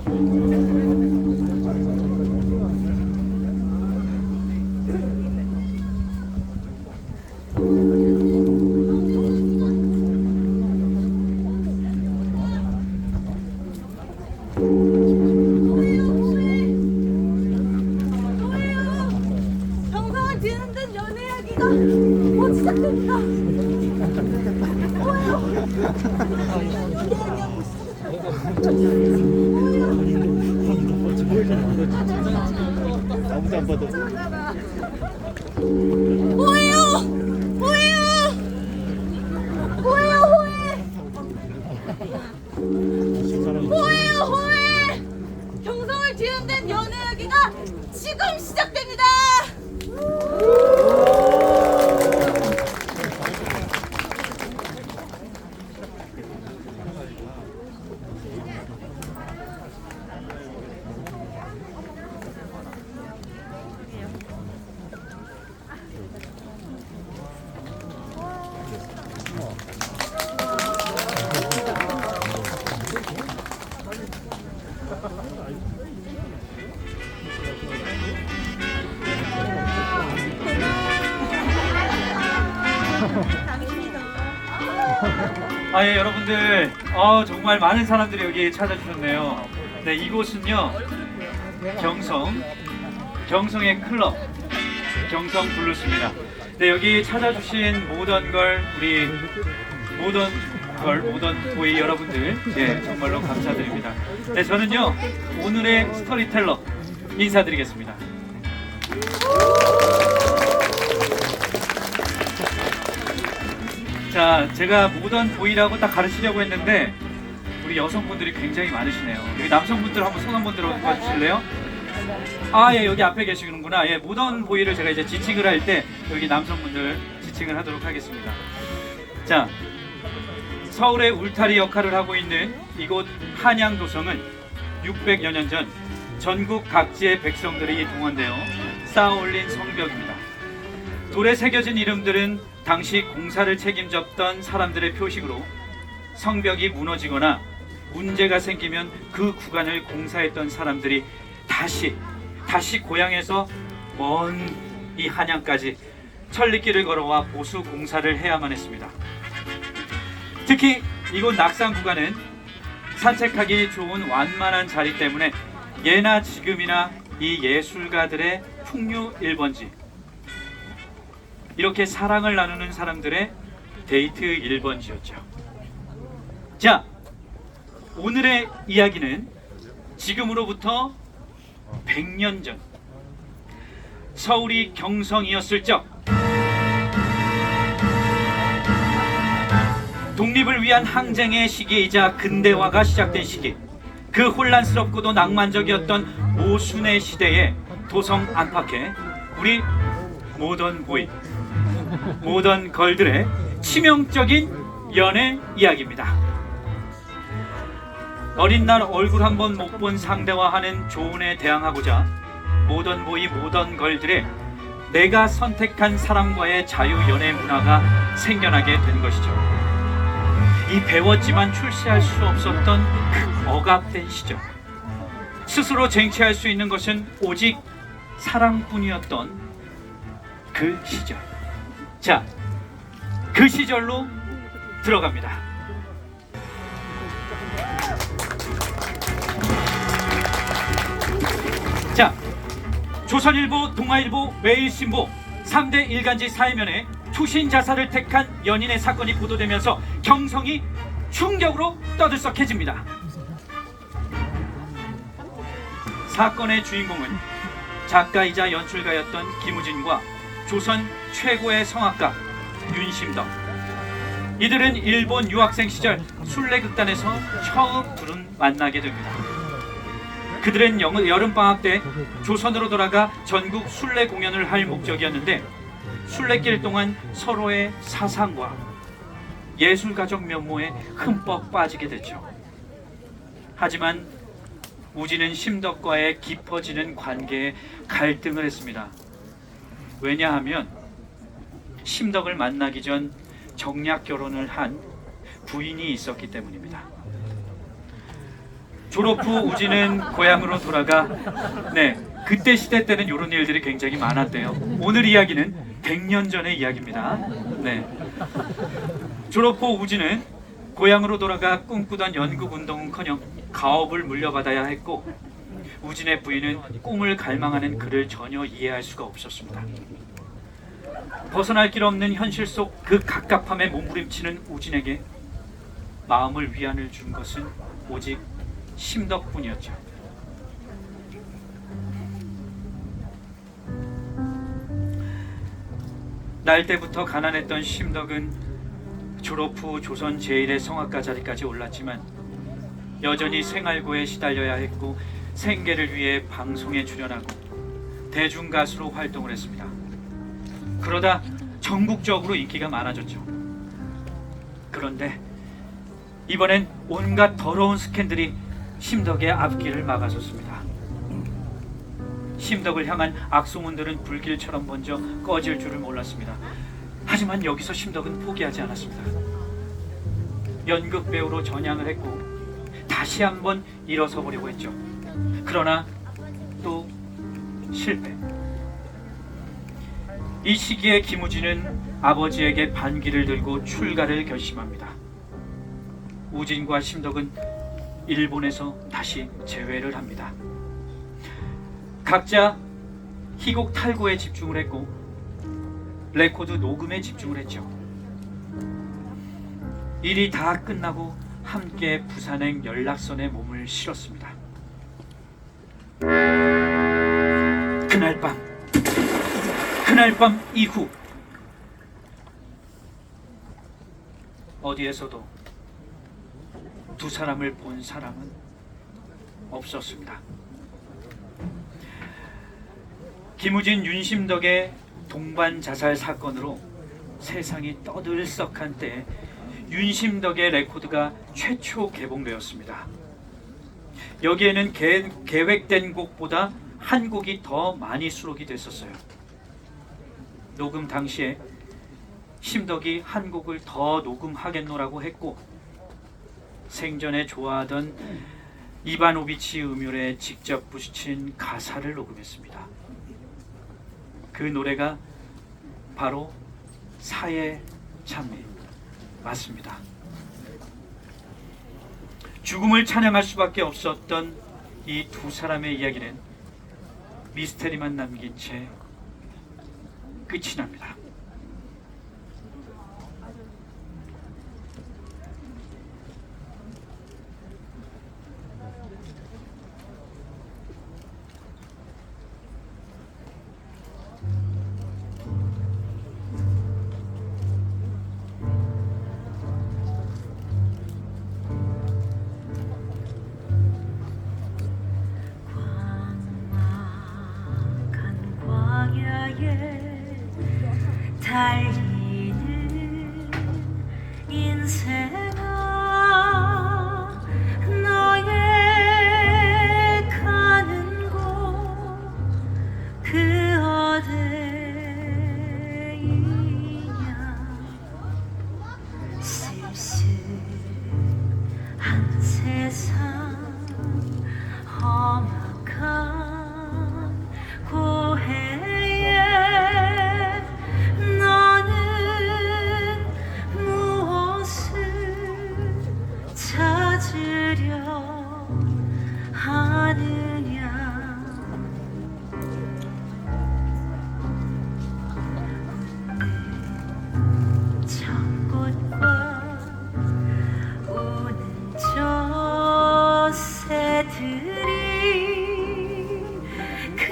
경성을 뒤흔든 연애 이야기가 곧 시작됩니다. 아무도 안 봐도. 뭐예요? 뭐예요? 뭐예요? 호해! 호해! 경성을 뒤흔든 연애 이야기가 지금 시작됩니다. 예, 여러분들, 정말 많은 사람들이 여기 찾아주셨네요. 네, 이곳은요, 경성의 클럽, 경성 블루스입니다. 네, 여기 찾아주신 모던 보이 여러분들, 네, 정말로 감사드립니다. 네, 저는요, 오늘의 스토리텔러 인사드리겠습니다. 자, 제가 모던 보이라고 딱 가르치려고 했는데 우리 여성분들이 굉장히 많으시네요. 여기 남성분들 한번 손 한번 들어봐 주실래요? 예, 여기 앞에 계시는구나. 예, 모던 보이를 제가 이제 지칭을 할 때 여기 남성분들 지칭을 하도록 하겠습니다. 자, 서울의 울타리 역할을 하고 있는 이곳 한양도성은 600여 년 전 전국 각지의 백성들이 동원되어 쌓아올린 성벽입니다. 돌에 새겨진 이름들은 당시 공사를 책임졌던 사람들의 표식으로 성벽이 무너지거나 문제가 생기면 그 구간을 공사했던 사람들이 다시 고향에서 먼 이 한양까지 천리길을 걸어와 보수 공사를 해야만 했습니다. 특히 이곳 낙산 구간은 산책하기 좋은 완만한 자리 때문에 예나 지금이나 이 예술가들의 풍류 1번지, 이렇게 사랑을 나누는 사람들의 데이트 1번지였죠. 자, 오늘의 이야기는 지금으로부터 100년 전 서울이 경성이었을 적, 독립을 위한 항쟁의 시기이자 근대화가 시작된 시기, 그 혼란스럽고도 낭만적이었던 모순의 시대에 도성 안팎에 우리 모던 보이, 모던 걸들의 치명적인 연애 이야기입니다. 어린 날 얼굴 한번 못 본 상대와 하는 조언에 대항하고자 모던 보이, 모던 걸들의 내가 선택한 사람과의 자유 연애 문화가 생겨나게 된 것이죠. 이 배웠지만 출세할 수 없었던 그 억압된 시절, 스스로 쟁취할 수 있는 것은 오직 사랑뿐이었던 그 시절. 자, 그 시절로 들어갑니다. 자, 조선일보, 동아일보, 매일신보 3대 일간지 사회면에 투신 자살을 택한 연인의 사건이 보도되면서 경성이 충격으로 떠들썩해집니다. 사건의 주인공은 작가이자 연출가였던 김우진과 조선 최고의 성악가 윤심덕. 이들은 일본 유학생 시절 순례극단에서 처음 둘은 만나게 됩니다. 그들은 여름방학 때 조선으로 돌아가 전국 순례 공연을 할 목적이었는데 순례길 동안 서로의 사상과 예술가적 면모에 흠뻑 빠지게 됐죠. 하지만 우진은 심덕과의 깊어지는 관계에 갈등을 했습니다. 왜냐하면 심덕을 만나기 전 정략 결혼을 한 부인이 있었기 때문입니다. 졸업 후 우진은 고향으로 돌아가 그때 시대 때는 이런 일들이 굉장히 많았대요. 오늘 이야기는 100년 전의 이야기입니다. 졸업 후 우진은 고향으로 돌아가 꿈꾸던 연극 운동은커녕 가업을 물려받아야 했고, 우진의 부인은 꿈을 갈망하는 그를 전혀 이해할 수가 없었습니다. 벗어날 길 없는 현실 속 그 갑갑함에 몸부림치는 우진에게 마음을 위안을 준 것은 오직 심덕뿐이었죠. 날 때부터 가난했던 심덕은 졸업 후 조선 제1의 성악가 자리까지 올랐지만 여전히 생활고에 시달려야 했고, 생계를 위해 방송에 출연하고 대중가수로 활동을 했습니다. 그러다 전국적으로 인기가 많아졌죠. 그런데 이번엔 온갖 더러운 스캔들이 심덕의 앞길을 막아섰습니다. 심덕을 향한 악소문들은 불길처럼 번져 꺼질 줄을 몰랐습니다. 하지만 여기서 심덕은 포기하지 않았습니다. 연극 배우로 전향을 했고 다시 한번 일어서 보려고 했죠. 그러나 또 실패. 이 시기에 김우진은 아버지에게 반기를 들고 출가를 결심합니다. 우진과 심덕은 일본에서 다시 재회를 합니다. 각자 희곡 탈고에 집중을 했고 레코드 녹음에 집중을 했죠. 일이 다 끝나고 함께 부산행 연락선에 몸을 실었습니다. 그날 밤 이후 어디에서도 두 사람을 본 사람은 없었습니다. 김우진, 윤심덕의 동반 자살 사건으로 세상이 떠들썩한 때 윤심덕의 레코드가 최초 개봉되었습니다. 여기에는 계획된 곡보다 한 곡이 더 많이 수록이 됐었어요. 녹음 당시에 심덕이 한 곡을 더 녹음하겠노라고 했고, 생전에 좋아하던 이바노비치 음율에 직접 붙인 가사를 녹음했습니다. 그 노래가 바로 사의 찬미 맞습니다. 죽음을 찬양할 수밖에 없었던 이 두 사람의 이야기는 미스테리만 남긴 채 끝이 납니다. 달리는 인생아, 너의 가는 곳 그 어디이냐. 쓸쓸한 세상, 험악한 고해에 너는 무엇을 찾으려 하느냐. 첫꽃과 우는 저 새들이 그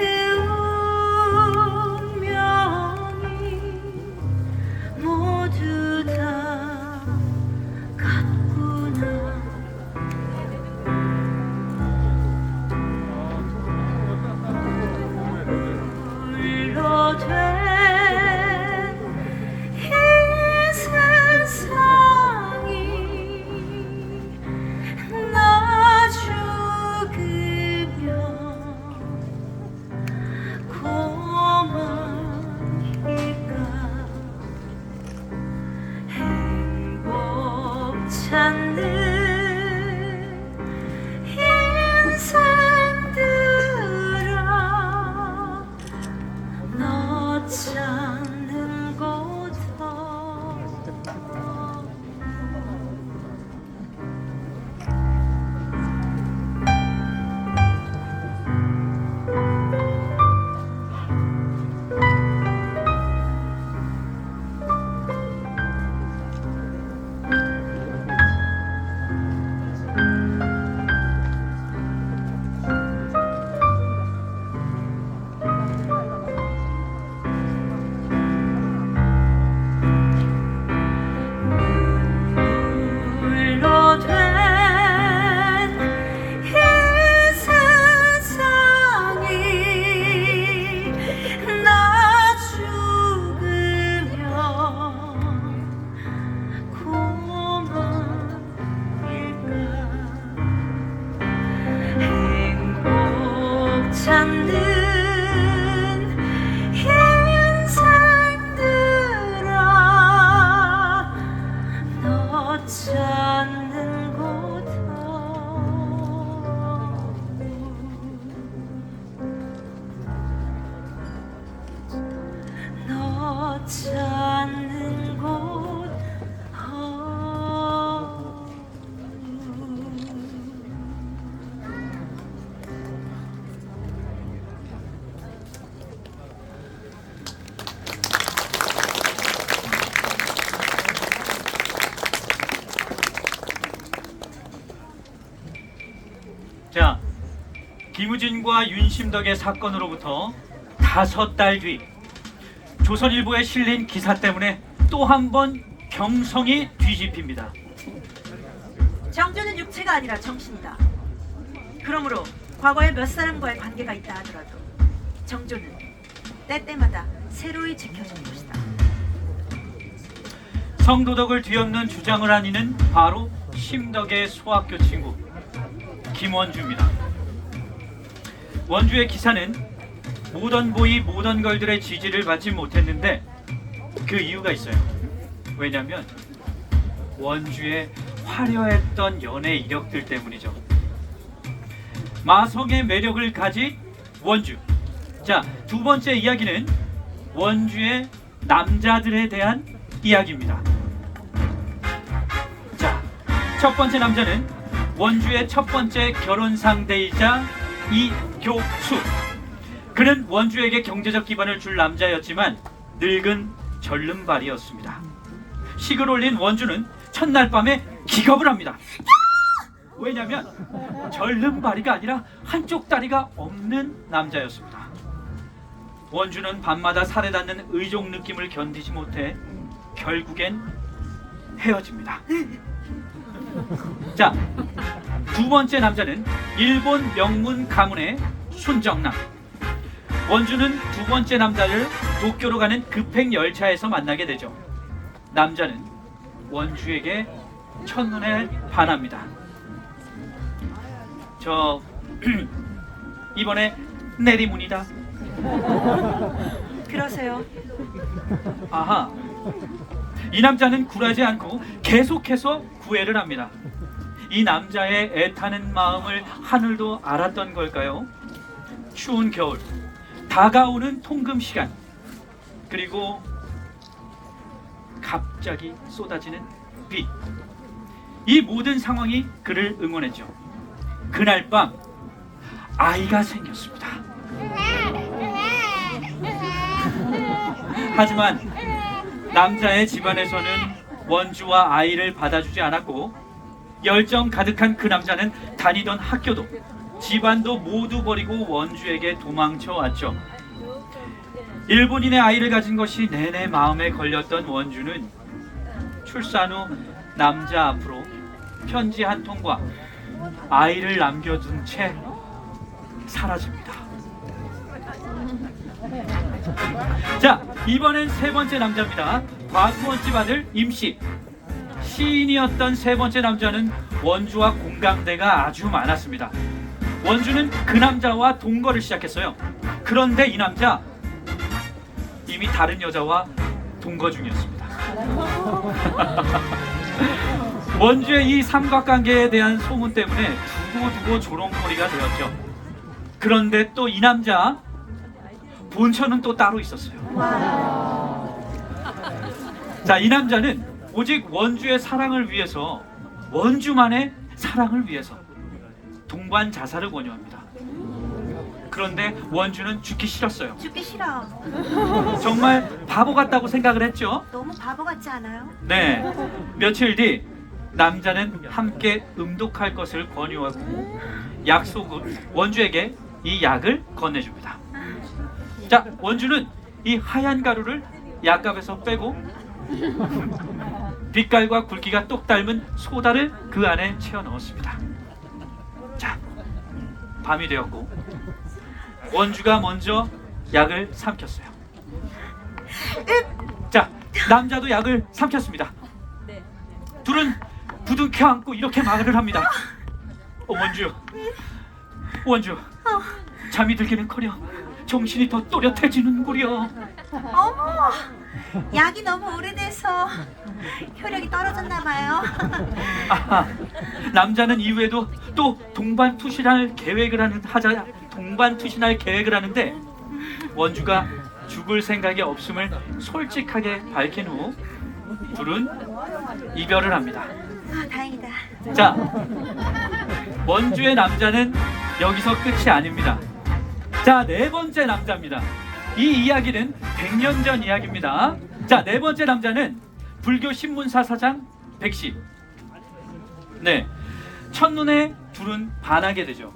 운명이 모두 다 같구나. 홀로 된 이 세상이 나 죽으리 찾는 인생들아 너 찾는 곳 너 찾는 곳 자, 김우진과 윤심덕의 사건으로부터 5달 뒤 조선일보에 실린 기사 때문에 또 한 번 경성이 뒤집힙니다. 정조는 육체가 아니라 정신이다. 그러므로 과거에 몇 사람과의 관계가 있다 하더라도 정조는 때때마다 새로이 지켜준 것이다. 성도덕을 뒤엎는 주장을 한 이는 바로 심덕의 소학교 친구 김원주입니다. 원주의 기사는 모던보이 모던걸들의 지지를 받지 못했는데 그 이유가 있어요. 왜냐면 원주의 화려했던 연애 이력들 때문이죠. 마성의 매력을 가진 원주. 자, 두 번째 이야기는 원주의 남자들에 대한 이야기입니다. 자, 첫 번째 남자는 원주의 첫 번째 결혼 상대이자 이교수. 그는 원주에게 경제적 기반을 줄 남자였지만 늙은 절름발이었습니다. 식을 올린 원주는 첫날 밤에 기겁을 합니다. 왜냐면 절름발이가 아니라 한쪽 다리가 없는 남자였습니다. 원주는 밤마다 살해닿는 의족 느낌을 견디지 못해 결국엔 헤어집니다. 자, 두 번째 남자는 일본 명문 가문의 순정남. 원주는 두 번째 남자를 도쿄로 가는 급행 열차에서 만나게 되죠. 남자는 원주에게 첫눈에 반합니다. 저 이번에 내리문이다. 그러세요. 아하. 이 남자는 굴하지 않고 계속해서 구애를 합니다. 이 남자의 애타는 마음을 하늘도 알았던 걸까요? 추운 겨울, 다가오는 통금 시간, 그리고 갑자기 쏟아지는 비. 이 모든 상황이 그를 응원했죠. 그날 밤 아이가 생겼습니다. 하지만 남자의 집안에서는 원주와 아이를 받아주지 않았고 열정 가득한 그 남자는 다니던 학교도 집안도 모두 버리고 원주에게 도망쳐 왔죠. 일본인의 아이를 가진 것이 내내 마음에 걸렸던 원주는 출산 후 남자 앞으로 편지 한 통과 아이를 남겨둔 채 사라집니다. 자, 이번엔 세 번째 남자입니다. 과수원집 아들 임씨. 시인이었던 세 번째 남자는 원주와 공감대가 아주 많았습니다. 원주는 그 남자와 동거를 시작했어요. 그런데 이 남자 이미 다른 여자와 동거 중이었습니다. 원주의 이 삼각관계에 대한 소문 때문에 두고두고 조롱거리가 되었죠. 그런데 또 이 남자 본처는 또 따로 있었어요. 자, 이 남자는 오직 원주의 사랑을 위해서, 원주만의 사랑을 위해서 동반 자살을 권유합니다. 그런데 원주는 죽기 싫었어요. 죽기 싫어. 정말 바보 같다고 생각을 했죠. 너무 바보 같지 않아요? 네. 며칠 뒤 남자는 함께 음독할 것을 권유하고 원주에게 이 약을 건네줍니다. 자, 원주는 이 하얀 가루를 약값에서 빼고 빛깔과 굵기가 똑 닮은 소다를 그 안에 채워 넣었습니다. 자, 밤이 되었고 원주가 먼저 약을 삼켰어요. 자, 남자도 약을 삼켰습니다. 둘은 부둥켜 안고 이렇게 말을 합니다. 원주, 원주, 잠이 들기는커녕 정신이 더 또렷해지는구려. 어머, 약이 너무 오래돼서 효력이 떨어졌나 봐요. 아하, 남자는 이후에도 또 동반투신할 계획을 하는데 원주가 죽을 생각이 없음을 솔직하게 밝힌 후 둘은 이별을 합니다. 아, 다행이다. 자, 원주의 남자는 여기서 끝이 아닙니다. 자, 네 번째 남자입니다. 이 이야기는 100년 전 이야기입니다. 자, 네 번째 남자는 불교 신문사 사장 백시. 네, 첫눈에 둘은 반하게 되죠.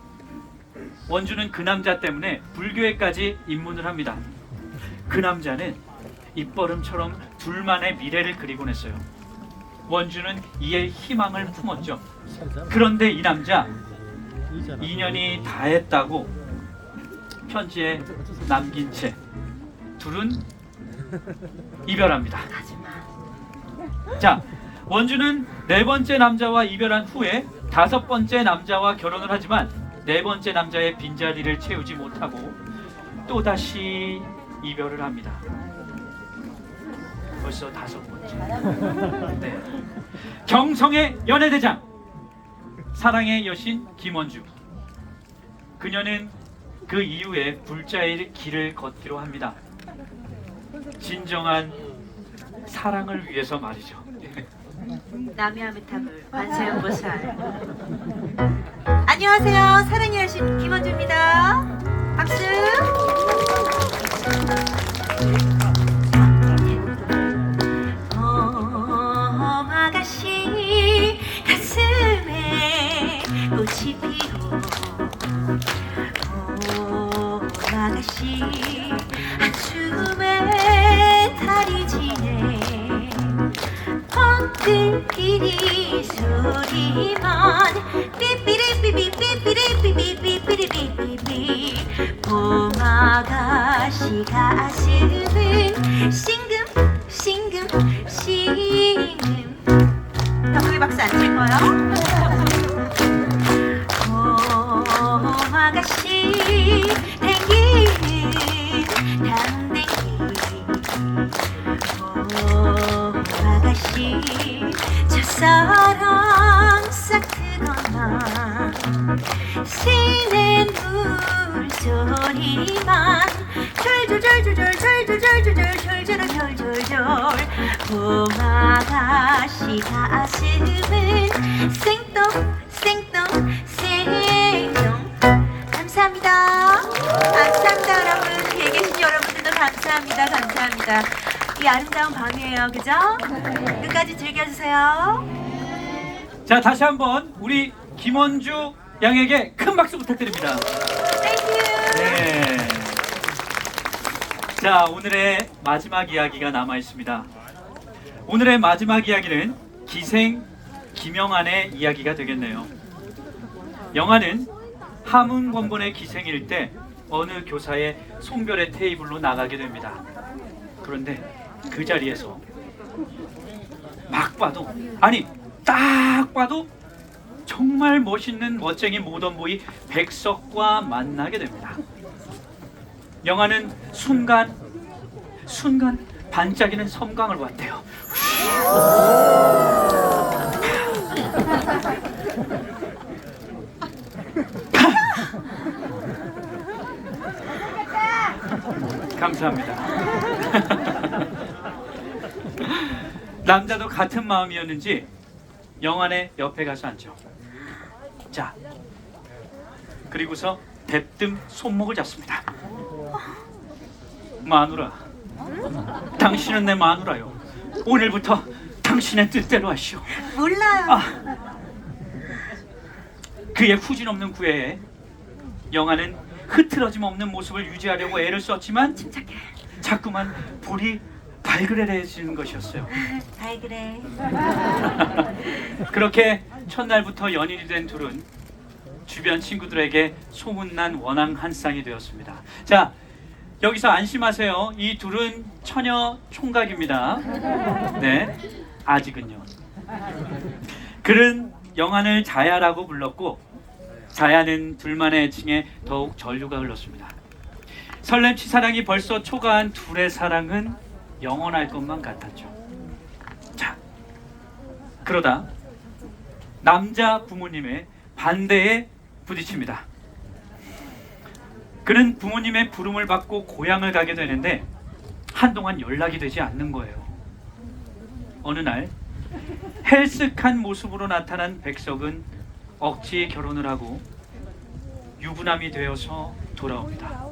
원주는 그 남자 때문에 불교에까지 입문을 합니다. 그 남자는 입버름처럼 둘만의 미래를 그리곤 했어요. 원주는 이에 희망을 품었죠. 그런데 이 남자 2년이 다 했다고 편지에 남긴 채 둘은 이별합니다. 자, 원주는 네 번째 남자와 이별한 후에 다섯 번째 남자와 결혼을 하지만 네 번째 남자의 빈자리를 채우지 못하고 또다시 이별을 합니다. 벌써 다섯 번째. 네. 경성의 연애대장, 사랑의 여신 김원주. 그녀는 그 이후에 불자의 길을 걷기로 합니다. 진정한 사랑을 위해서 말이죠. 남해아미타불 관세음보살. 안녕하세요, 사랑의 여신 김원주입니다. 박수. 아가씨 가슴에 꽃이 피고 아가씨 한숨에 달이 지네 폰들끼리 소리만 삐삐리삐삐삐삐리삐삐삐삐삐삐삐 봄아가씨 가슴은 싱금 덕분에 박수 안 칠 거요? 봄아가씨 댕기는 담댕이 봄아가씨 첫사랑 싹 트거나 새는 물소리만 졸졸졸졸졸졸졸졸졸졸졸졸 봄아가씨 가슴은 생똥 감사합니다. 감사합니다 여러분. 뒤에 계신 여러분들도 감사합니다. 이 아름다운 밤이에요, 그죠? 끝까지 즐겨주세요. 자, 다시 한번 우리 김원주 양에게 큰 박수 부탁드립니다. 땡큐. 네. 자, 오늘의 마지막 이야기가 남아 있습니다. 오늘의 마지막 이야기는 기생 김영안의 이야기가 되겠네요. 영안은 하문권본의 기생일 때 어느 교사의 송별회 테이블로 나가게 됩니다. 그런데 그 자리에서 딱 봐도 정말 멋있는 멋쟁이 모던보이 백석과 만나게 됩니다. 영아는 순간 반짝이는 섬광을 봤대요. 감사합니다. 남자도 같은 마음이었는지 영안의 옆에 가서 앉죠. 자, 그리고서 대뜸 손목을 잡습니다. 마누라, 당신은 내 마누라요. 오늘부터 당신의 뜻대로 하시오. 몰라요. 그의 후진 없는 구애에 영아는 흐트러짐 없는 모습을 유지하려고 애를 썼지만 침착해. 자꾸만 볼이 발그레해지는 것이었어요. 발그레. 그렇게 첫날부터 연인이 된 둘은 주변 친구들에게 소문난 원앙 한 쌍이 되었습니다. 자, 여기서 안심하세요. 이 둘은 처녀 총각입니다. 네, 아직은요. 그는 영안을 자야라고 불렀고 자야는 둘만의 애칭에 더욱 전류가 흘렀습니다. 설렘 치사랑이 벌써 초과한 둘의 사랑은 영원할 것만 같았죠. 자, 그러다 남자 부모님의 반대에 부딪힙니다. 그는 부모님의 부름을 받고 고향을 가게 되는데 한동안 연락이 되지 않는 거예요. 어느 날 헬쓱한 모습으로 나타난 백석은 억지 결혼을 하고 유부남이 되어서 돌아옵니다.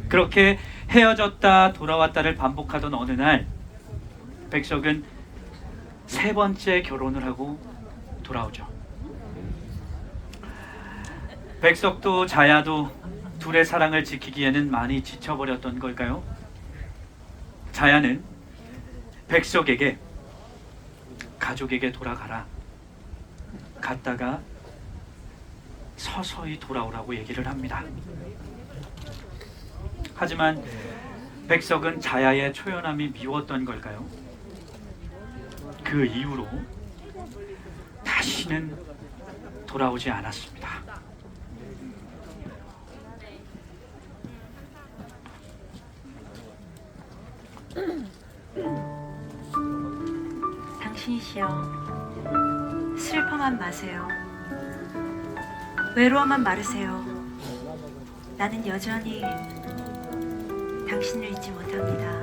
그렇게 헤어졌다 돌아왔다를 반복하던 어느 날 백석은 세 번째 결혼을 하고 돌아오죠. 백석도 자야도 둘의 사랑을 지키기에는 많이 지쳐버렸던 걸까요? 자야는 백석에게 가족에게 돌아가라, 갔다가 서서히 돌아오라고 얘기를 합니다. 하지만 백석은 자야의 초연함이 미웠던 걸까요? 그 이후로 다시는 돌아오지 않았습니다. 당신이시여, 슬퍼만 마세요. 외로워만 마르세요. 나는 여전히 당신을 잊지 못합니다.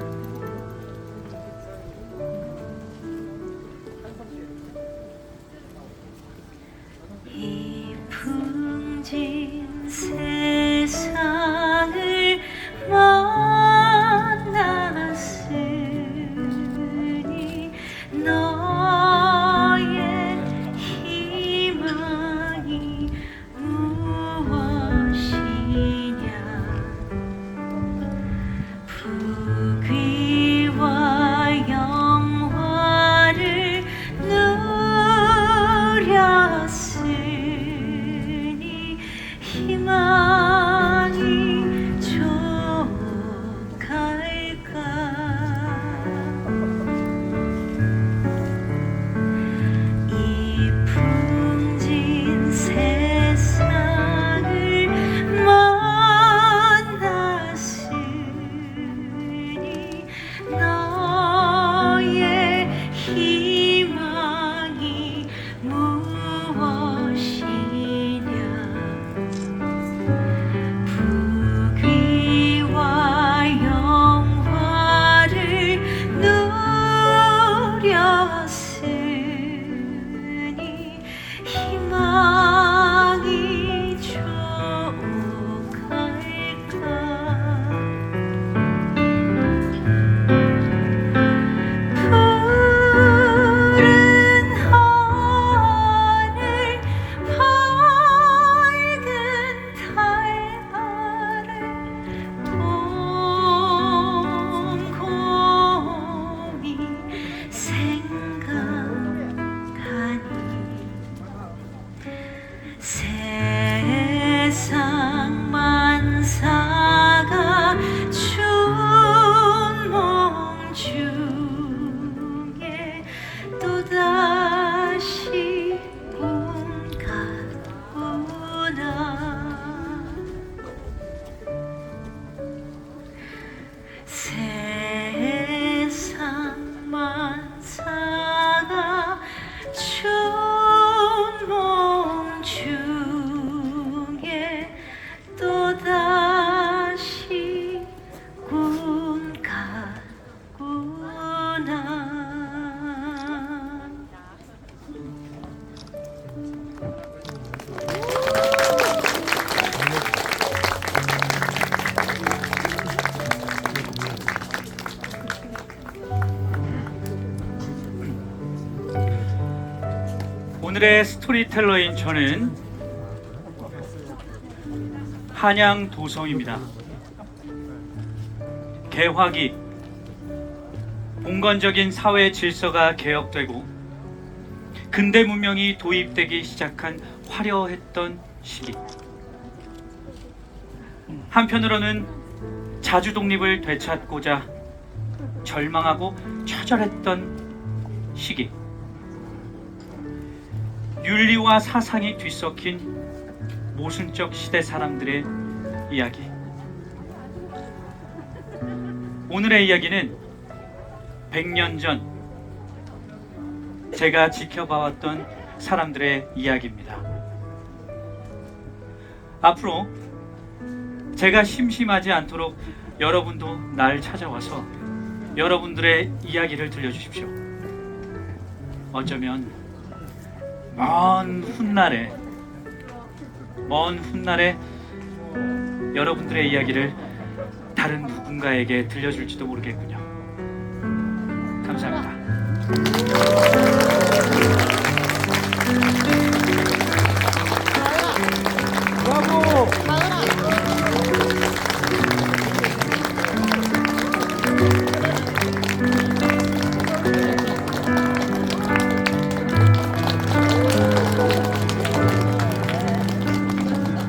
이 풍진 세상을 만났으니 너의 희망이 무엇이냐. 부귀와 영화를 누렸으니 희망이 족할까. 이 풍진 세상을 만났으니 너의 희망이 무엇이냐. 부귀와 영화를 누렸으니 희망이 족할까. 푸른 하늘, 밝은 달 아래 곰곰이 생각하니 세상 만사가 춘몽 중에 또다시 꿈 같구나. 세상 만사가 춘몽 중에 또다시 꿈 같구나. 오늘의 스토리텔러인 저는 한양 도성입니다. 개화기, 봉건적인 사회 질서가 개혁되고 근대 문명이 도입되기 시작한 화려했던 시기. 한편으로는 자주 독립을 되찾고자 절망하고 처절했던 시기. 윤리와 사상이 뒤섞인 모순적 시대 사람들의 이야기. 오늘의 이야기는 100년 전 제가 지켜봐왔던 사람들의 이야기입니다. 앞으로 제가 심심하지 않도록 여러분도 날 찾아와서 여러분들의 이야기를 들려주십시오. 어쩌면 먼 훗날에 여러분들의 이야기를 다른 누군가에게 들려줄지도 모르겠군요. 감사합니다. 브라보!